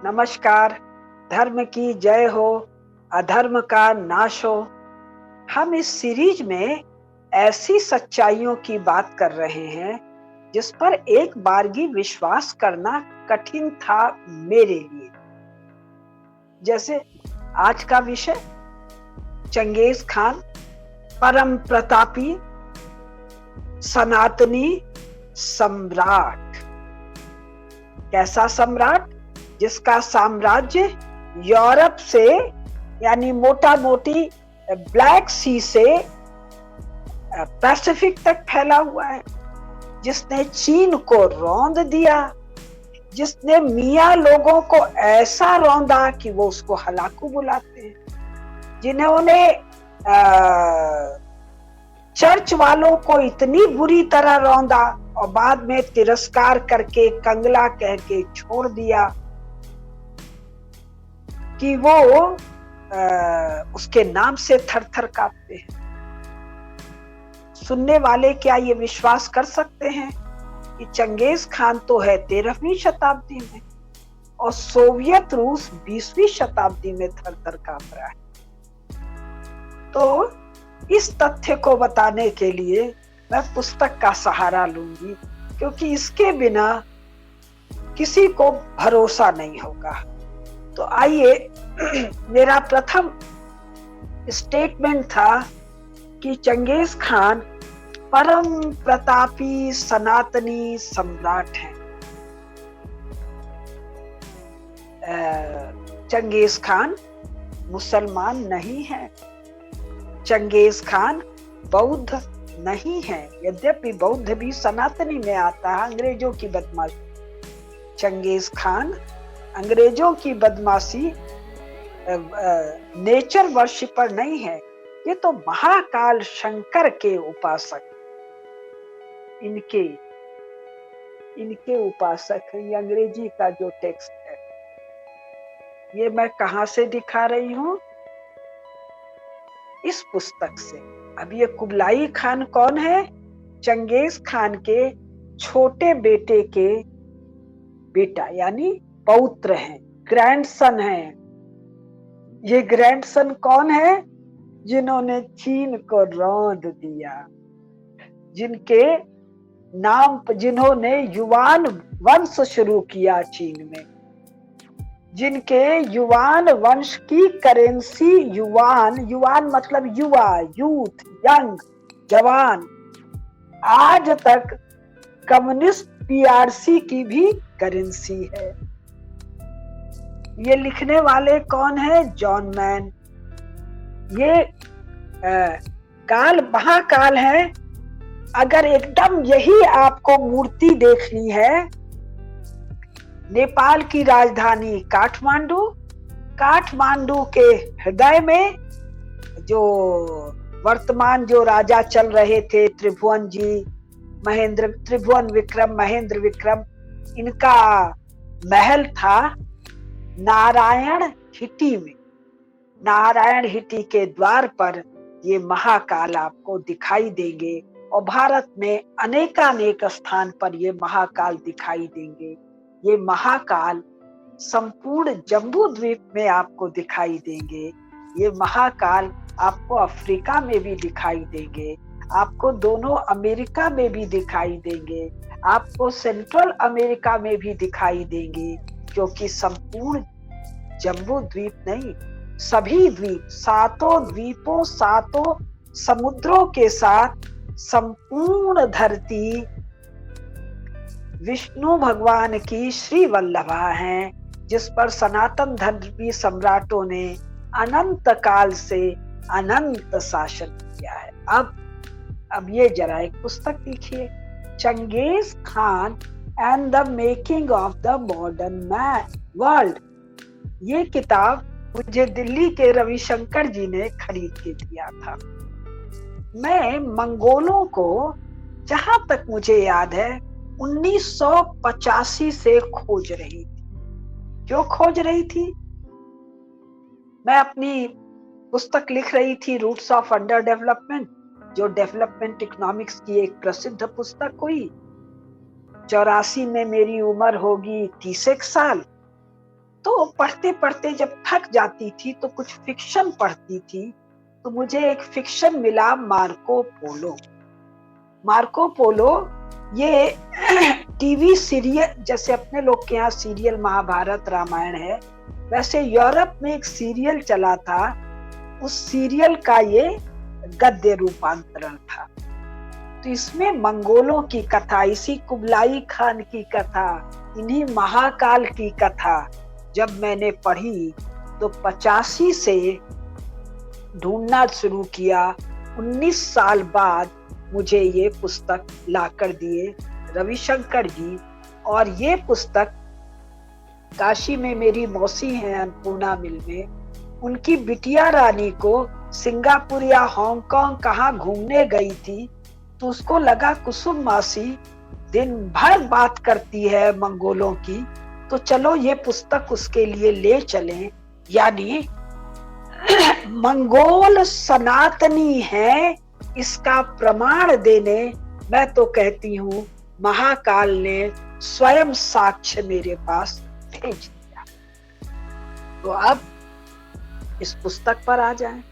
नमस्कार। धर्म की जय हो, अधर्म का नाश हो। हम इस सीरीज में ऐसी सच्चाइयों की बात कर रहे हैं जिस पर एक बारगी विश्वास करना कठिन था मेरे लिए। जैसे आज का विषय चंगेज खान, परम प्रतापी सनातनी सम्राट। कैसा सम्राट? जिसका साम्राज्य यूरोप से यानी मोटा मोटी ब्लैक सी से पैसिफिक तक फैला हुआ है, जिसने चीन को रौंद दिया, जिसने मियाँ लोगों को ऐसा रौंदा कि वो उसको हलाकू बुलाते हैं, जिन्होंने चर्च वालों को इतनी बुरी तरह रौंदा और बाद में तिरस्कार करके कंगला कह के छोड़ दिया कि वो उसके नाम से थर थर कांपते हैं। सुनने वाले क्या ये विश्वास कर सकते हैं कि चंगेज खान तो है 13वीं शताब्दी में और सोवियत रूस 20वीं शताब्दी में थर थर कांप रहा है? तो इस तथ्य को बताने के लिए मैं पुस्तक का सहारा लूंगी, क्योंकि इसके बिना किसी को भरोसा नहीं होगा। तो आइए, मेरा प्रथम स्टेटमेंट था कि चंगेज खान परम प्रतापी सनातनी सम्राट हैं। चंगेज खान मुसलमान नहीं है, चंगेज खान बौद्ध नहीं है, यद्यपि बौद्ध भी सनातनी में आता है, अंग्रेजों की बदमाशी। चंगेज खान अंग्रेजों की बदमाशी नेचर वर्शिपर नहीं है, ये तो महाकाल शंकर के उपासक, इनके उपासक है। ये अंग्रेजी का जो टेक्स्ट है, ये मैं कहां से दिखा रही हूं? इस पुस्तक से। अब ये कुबलाई खान कौन है? चंगेज खान के छोटे बेटे के बेटा यानी पौत्र हैं, ग्रैंडसन हैं। ये ग्रैंडसन कौन है? जिन्होंने चीन को रौंद दिया, जिनके नाम, जिन्होंने युवान वंश शुरू किया चीन में, जिनके युवान वंश की करेंसी युवान मतलब युवा, यूथ, यंग, जवान, आज तक कम्युनिस्ट पीआरसी की भी करेंसी है। ये लिखने वाले कौन है? John man. ये काल महाकाल है। अगर एकदम यही आपको मूर्ति देखनी है, नेपाल की राजधानी काठमांडू के हृदय में जो वर्तमान जो राजा चल रहे थे, त्रिभुवन विक्रम, महेंद्र विक्रम, इनका महल था नारायण हिटी में। नारायण हिटी के द्वार पर ये महाकाल आपको दिखाई देंगे और भारत में अनेकानेक स्थान पर ये महाकाल दिखाई देंगे। ये महाकाल संपूर्ण जम्बू द्वीप में आपको दिखाई देंगे। ये महाकाल आपको अफ्रीका में भी दिखाई देंगे, आपको दोनों अमेरिका में भी दिखाई देंगे, आपको सेंट्रल अमेरिका में भी दिखाई देंगे, क्योंकि संपूर्ण जम्बू द्वीप नहीं, सभी द्वीप, सातों द्वीपों, सातों समुद्रों के साथ संपूर्ण धरती विष्णु भगवान की श्री वल्लभा है, जिस पर सनातन धर्मी सम्राटों ने अनंत काल से अनंत शासन किया है। अब ये जरा एक पुस्तक लिखिए, Genghis Khan and the making of the modern man world. ये किताब मुझे दिल्ली के रविशंकर जी ने खरीद के दिया था। मैं मंगोलों को, जहां तक मुझे याद है, 1985 से खोज रही थी। क्यों खोज रही थी? मैं अपनी पुस्तक लिख रही थी रूट्स ऑफ अंडर डेवलपमेंट, जो डेवलपमेंट इकोनॉमिक्स की एक प्रसिद्ध पुस्तक हुई। 84 में मेरी उम्र होगी 30 साल। तो पढ़ते पढ़ते जब थक जाती थी तो कुछ फिक्शन पढ़ती थी, तो मुझे एक फिक्शन मिला, मार्को पोलो। मार्को पोलो ये टीवी सीरियल, जैसे अपने लोग के यहाँ सीरियल महाभारत रामायण है, वैसे यूरोप में एक सीरियल चला था, उस सीरियल का ये गद्य रूपांतरण था। तो इसमें मंगोलों की कथा, इसी कुबलाई खान की कथा, इन्हीं महाकाल की कथा जब मैंने पढ़ी तो 85 से ढूंढना शुरू किया। 19 साल बाद मुझे ये पुस्तक लाकर दिए रविशंकर जी। और ये पुस्तक काशी में मेरी मौसी हैं अन्नपूर्णा मिल में, उनकी बिटिया रानी को सिंगापुर या हांगकांग कहाँ घूमने गई थी, तो उसको लगा कुसुम मासी दिन भर बात करती है मंगोलों की, तो चलो ये पुस्तक उसके लिए ले चलें। यानी मंगोल सनातनी है, इसका प्रमाण देने मैं तो कहती हूँ महाकाल ने स्वयं साक्ष्य मेरे पास भेज दिया। तो अब इस पुस्तक पर आ जाएं।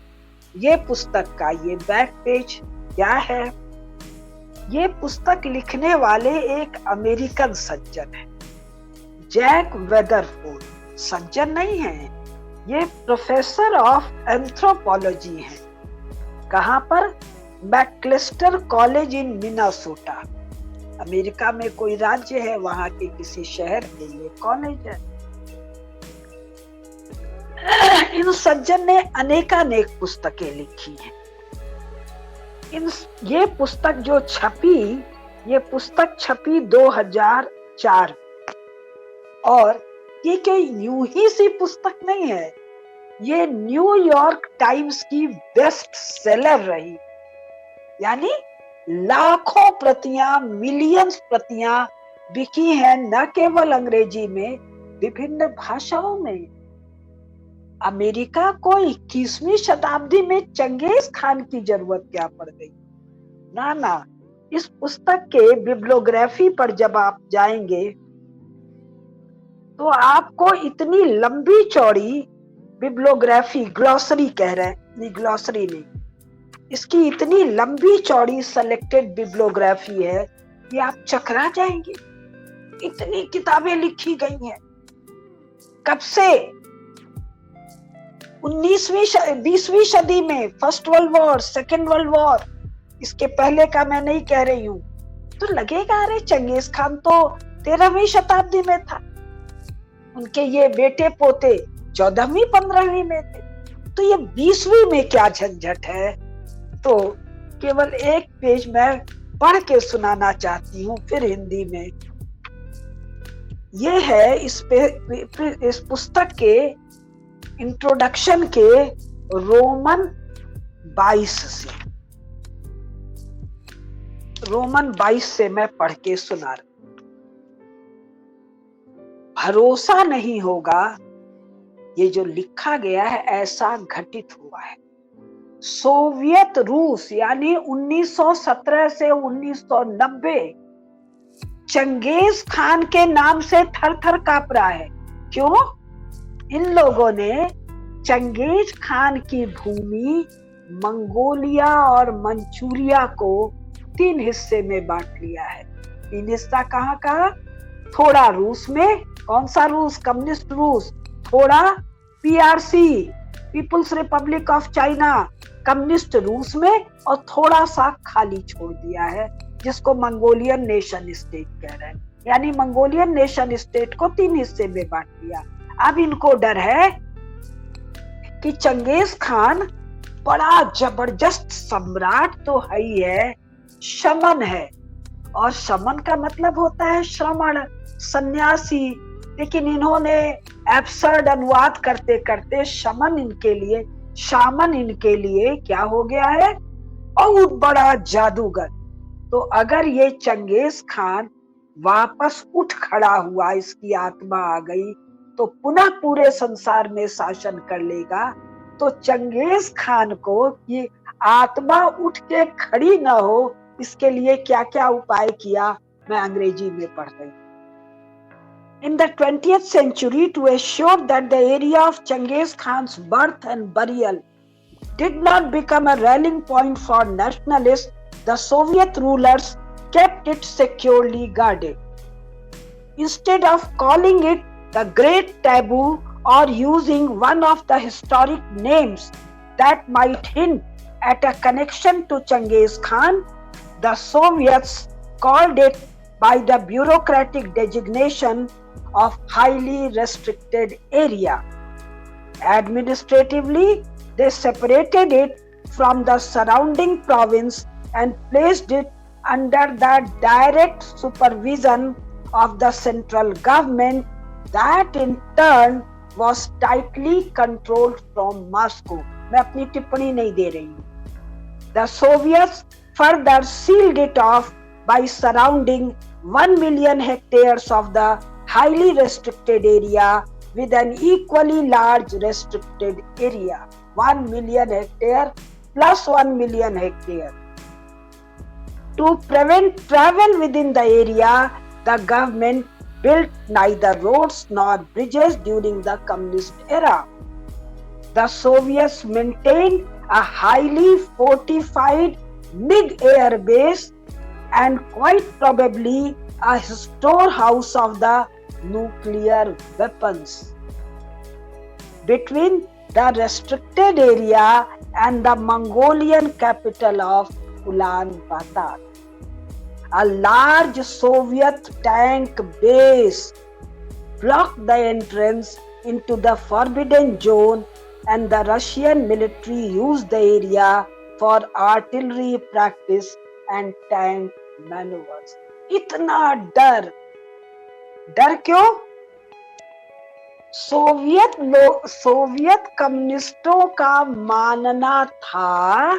ये पुस्तक का ये बैक पेज क्या है? ये पुस्तक लिखने वाले एक अमेरिकन सज्जन है, जैक वेदरफोर्ड। सज्जन नहीं है, ये प्रोफेसर ऑफ एंथ्रोपोलॉजी है। कहाँ पर? मैक्लेस्टर कॉलेज इन मिनासोटा, अमेरिका में कोई राज्य है, वहां के किसी शहर के लिए कॉलेज है। इन सज्जन ने अनेकानेक पुस्तकें लिखी हैं। ये पुस्तक जो छपी, ये पुस्तक छपी 2004, और ये कोई यूं ही सी पुस्तक नहीं है, ये न्यूयॉर्क टाइम्स की बेस्ट सेलर रही। यानी लाखों प्रतियां, मिलियंस प्रतियां बिकी हैं, न केवल अंग्रेजी में, विभिन्न भाषाओं में। अमेरिका को 21वीं शताब्दी में चंगेज खान की जरूरत क्या पड़ गई? ना ना, इस पुस्तक के बिब्लियोग्राफी पर जब आप जाएंगे तो आपको इतनी लंबी चौड़ी बिब्लियोग्राफी, ग्लॉसरी कह रहे हैं, नहीं ग्लॉसरी नहीं, इसकी इतनी लंबी चौड़ी सेलेक्टेड बिब्लियोग्राफी है कि आप चकरा जाएंगे। इतनी किताबें लिखी गई हैं। कब से? 20वीं सदी में, first world war, second world war, इसके पहले का मैं नहीं कह रही हूं। तो लगेगा अरे चंगेज खान तो 13वीं शताब्दी में था, उनके ये बेटे पोते 14वीं 15वीं में थे, तो ये 20वीं में क्या झंझट है? तो केवल एक पेज मैं पढ़ के सुनाना चाहती हूँ, फिर हिंदी में। ये है इस पुस्तक के इंट्रोडक्शन के रोमन 22 से मैं पढ़ के सुना रही। भरोसा नहीं होगा, ये जो लिखा गया है ऐसा घटित हुआ है। सोवियत रूस यानी 1917 से 1990 चंगेज खान के नाम से थर थर कांप रहा है। क्यों? इन लोगों ने चंगेज खान की भूमि मंगोलिया और मंचूरिया को 3 हिस्से में बांट लिया है। 3 हिस्सा कहाँ का? थोड़ा रूस में, कौन सा रूस? कम्युनिस्ट रूस। थोड़ा PRC, People's Republic of China, communist रूस में, और थोड़ा सा खाली छोड़ दिया है, जिसको मंगोलियन नेशन स्टेट कह रहे हैं। यानी मंगोलियन नेशन स्टेट को 3 हिस्से में बांट दिया। अब इनको डर है कि चंगेज खान बड़ा जबरदस्त सम्राट तो है ही है, शमन है, और शमन का मतलब होता है श्रमण, सन्यासी। लेकिन इन्होंने एब्सर्ड अनुवाद करते करते शमन इनके लिए, शामन इनके लिए क्या हो गया है? बहुत बड़ा जादूगर। तो अगर ये चंगेज खान वापस उठ खड़ा हुआ, इसकी आत्मा आ गई, तो पुनः पूरे संसार में शासन कर लेगा। तो चंगेज खान को ये आत्मा उठ के खड़ी ना हो, इसके लिए क्या क्या उपाय किया, मैं अंग्रेजी में पढ़ रही हूँ। in the 20th century to assure that the area of Genghis Khan's birth and burial did not become a rallying point for nationalists, the Soviet rulers kept it securely guarded. Instead of calling it the Great Taboo or using one of the historic names that might hint at a connection to Genghis Khan, the Soviets called it by the bureaucratic designation of highly restricted area. Administratively, they separated it from the surrounding province and placed it under the direct supervision of the central government that in turn was tightly controlled from Moscow. मैं अपनी टिप्पणी नहीं दे रही हूँ. The Soviets further sealed it off by surrounding 1 million hectares of the highly restricted area with an equally large restricted area. 1 million hectare plus 1 million hectare. To prevent travel within the area, the government built neither roads nor bridges during the communist era. The Soviets maintained a highly fortified MiG air base and quite probably a storehouse of the nuclear weapons. Between the restricted area and the Mongolian capital of Ulaanbaatar, a large Soviet tank base blocked the entrance into the forbidden zone, and the Russian military used the area for artillery practice and tank maneuvers. इतना डर क्यों? Soviet कम्युनिस्टों का मानना था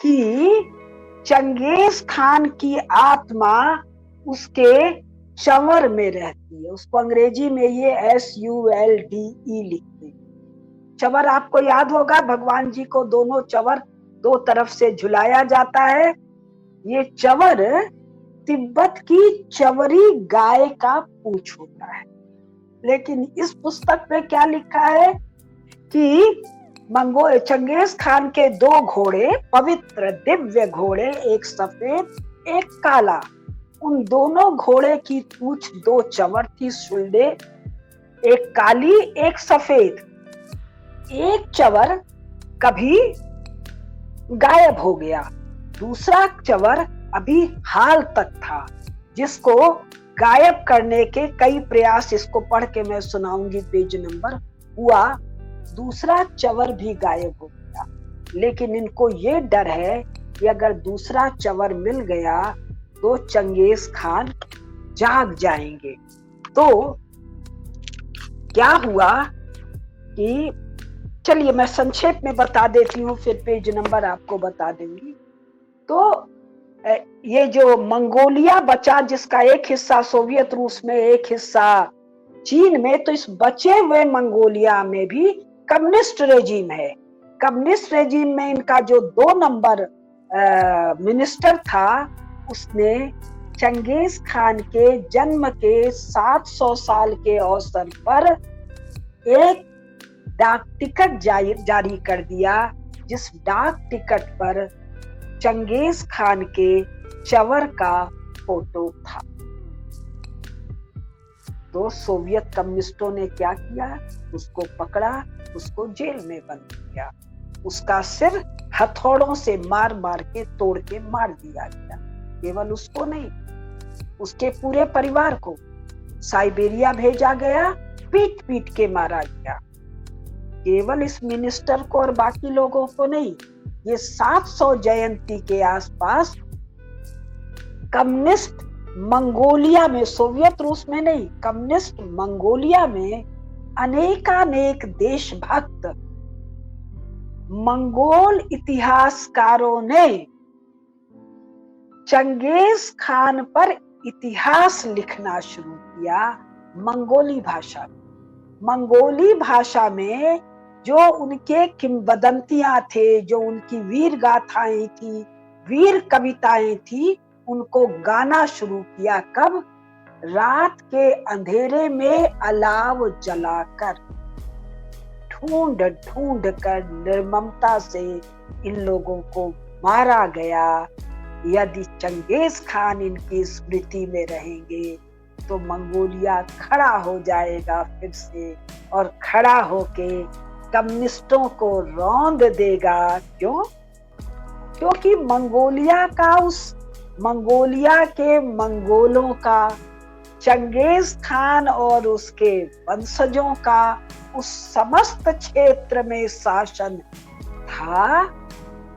कि Genghis Khan की आत्मा उसके चंवर में रहती है. उसको अंग्रेजी में ये SULDE लिखते हैं. चंवर आपको याद होगा, भगवान जी को दोनों चंवर दो तरफ से झुलाया जाता है. ये चंवर तिब्बत की चंवरी गाय का पूंछ होता है. लेकिन इस पुस्तक में क्या लिखा है कि चंगेज खान के दो घोड़े, पवित्र दिव्य घोड़े, एक सफेद एक काला, उन दोनों घोड़े की पूंछ दो चंवर थी, सुल्डे, एक काली एक सफेद. एक चंवर कभी गायब हो गया, दूसरा चंवर अभी हाल तक था, जिसको गायब करने के कई प्रयास, इसको पढ़ के मैं सुनाऊंगी पेज नंबर, हुआ. दूसरा चंवर भी गायब हो गया. लेकिन इनको ये डर है कि अगर दूसरा चंवर मिल गया तो चंगेज खान जाग जाएंगे. तो क्या हुआ कि, चलिए मैं संक्षेप में बता देती हूँ, फिर पेज नंबर आपको बता दूंगी. तो ये जो मंगोलिया बचा, जिसका एक हिस्सा सोवियत रूस में, एक हिस्सा चीन में, तो इस बचे हुए मंगोलिया में भी कम्युनिस्ट रेजिम है. कम्युनिस्ट रेजिम में इनका जो 2 नंबर मिनिस्टर था, उसने चंगेज खान के जन्म के 700 साल के अवसर पर एक डाक टिकट जारी कर दिया, जिस डाक टिकट पर चंगेज खान के चंवर का फोटो था. तो सोवियत कम्युनिस्टों ने क्या किया, उसको पकड़ा, उसको जेल में बंद किया, उसका सिर हथौड़ों से मार मार के तोड़ के मार दिया गया. केवल उसको नहीं, उसके पूरे परिवार को साइबेरिया भेजा गया, पीट पीट के मारा गया. केवल इस मिनिस्टर को और बाकी लोगों को नहीं, ये 700 जयंती के आसपास कम्युनिस्ट मंगोलिया में, सोवियत रूस में नहीं, कम्युनिस्ट मंगोलिया में अनेकानेक देशभक्त मंगोल इतिहासकारों ने चंगेज खान पर इतिहास लिखना शुरू किया मंगोली भाषा में. मंगोली भाषा में जो उनके किंवदंतियां थे, जो उनकी वीर गाथाएं थी, वीर कविताएं थी, उनको गाना शुरू किया. कब? रात के अंधेरे में अलाव जलाकर ढूंढ ढूंढ कर निर्ममता से इन लोगों को मारा गया। यदि चंगेज खान इनकी स्मृति में रहेंगे तो मंगोलिया खड़ा हो जाएगा फिर से, और खड़ा होके कम्युनिस्टों को रौंद देगा। क्यों? क्योंकि मंगोलिया के मंगोलों का, चंगेज खान और उसके वंशजों का उस समस्त क्षेत्र में शासन था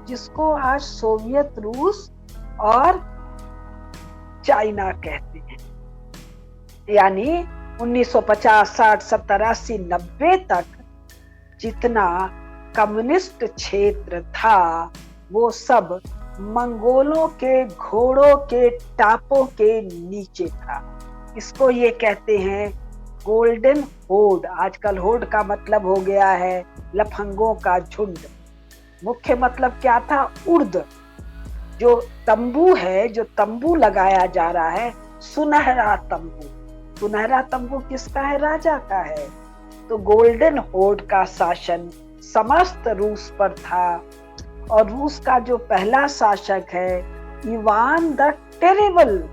जिसको आज सोवियत रूस और चाइना कहते हैं। यानी 1950, 60, 70, 80, 90 तक जितना कम्युनिस्ट क्षेत्र था वो सब मंगोलों के घोड़ों के टापों के नीचे था। इसको ये कहते हैं गोल्डन होर्ड। आजकल होर्ड का मतलब हो गया है लफंगों का झुंड। मुख्य मतलब क्या था? उर्द। जो तंबू है, जो तंबू लगाया जा रहा है, सुनहरा तंबू। सुनहरा तंबू किसका है? राजा का है। तो गोल्डन होर्ड का शासन समस्त रूस पर था। और रूस का जो पहला शासक है इवान द टेरेबल,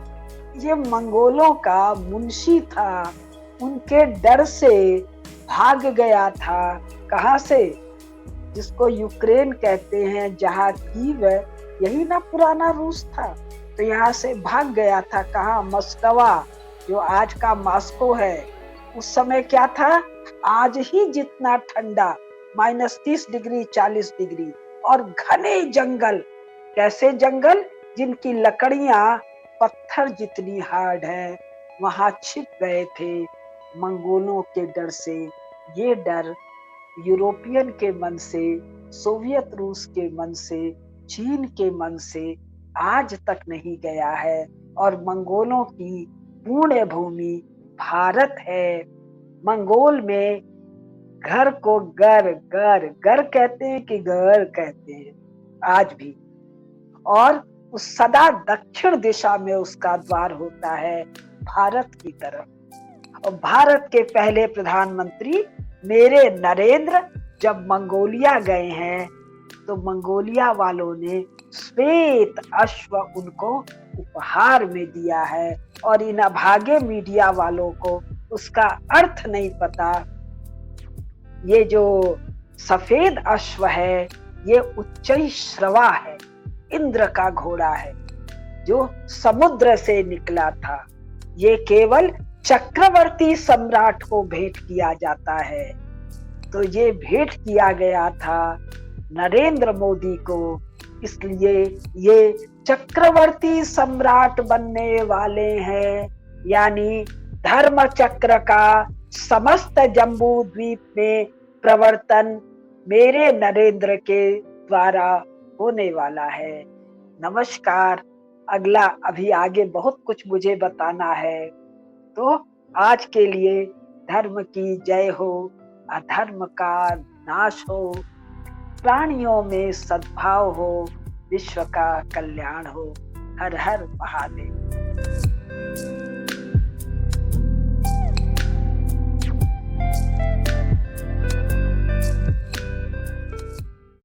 ये मंगोलों का मुंशी था। उनके डर से भाग गया था। कहाँ से? जिसको यूक्रेन कहते हैं, जहाँ कीव है, यही ना पुराना रूस था। तो यहाँ से भाग गया था। कहाँ? मस्कवा, जो आज का मॉस्को है। उस समय क्या था? आज ही जितना ठंडा, -30 डिग्री, 40 डिग्री, और घने जंगल। कैसे जंगल? जिनकी लकड़ियां पत्थर जितनी हार्ड है, वहां छिप गए थे मंगोलों के डर से। ये डर यूरोपियन के मन से, सोवियत रूस के मन से, चीन के मन से आज तक नहीं गया है। और मंगोलों की पुण्य भूमि भारत है। मंगोल में घर को गर गर गर कहते हैं कि घर कहते हैं आज भी। और उस सदा दक्षिण दिशा में उसका द्वार होता है भारत की तरफ। और भारत के पहले प्रधानमंत्री मेरे नरेंद्र जब मंगोलिया गए हैं तो मंगोलिया वालों ने श्वेत अश्व उनको उपहार में दिया है। और इन अभागे मीडिया वालों को उसका अर्थ नहीं पता। ये जो सफेद अश्व है ये उच्चैश्रवा है, इंद्र का घोड़ा है जो समुद्र से निकला था। ये केवल चक्रवर्ती सम्राट को भेंट किया जाता है। तो ये भेंट किया गया था नरेंद्र मोदी को, इसलिए ये चक्रवर्ती सम्राट बनने वाले हैं। यानी धर्म चक्र का समस्त जम्बू द्वीप में प्रवर्तन मेरे नरेंद्र के द्वारा होने वाला है। नमस्कार। अगला अभी आगे बहुत कुछ मुझे बताना है। तो आज के लिए धर्म की जय हो, अधर्म का नाश हो, प्राणियों में सद्भाव हो, विश्व का कल्याण हो। हर हर महादेव।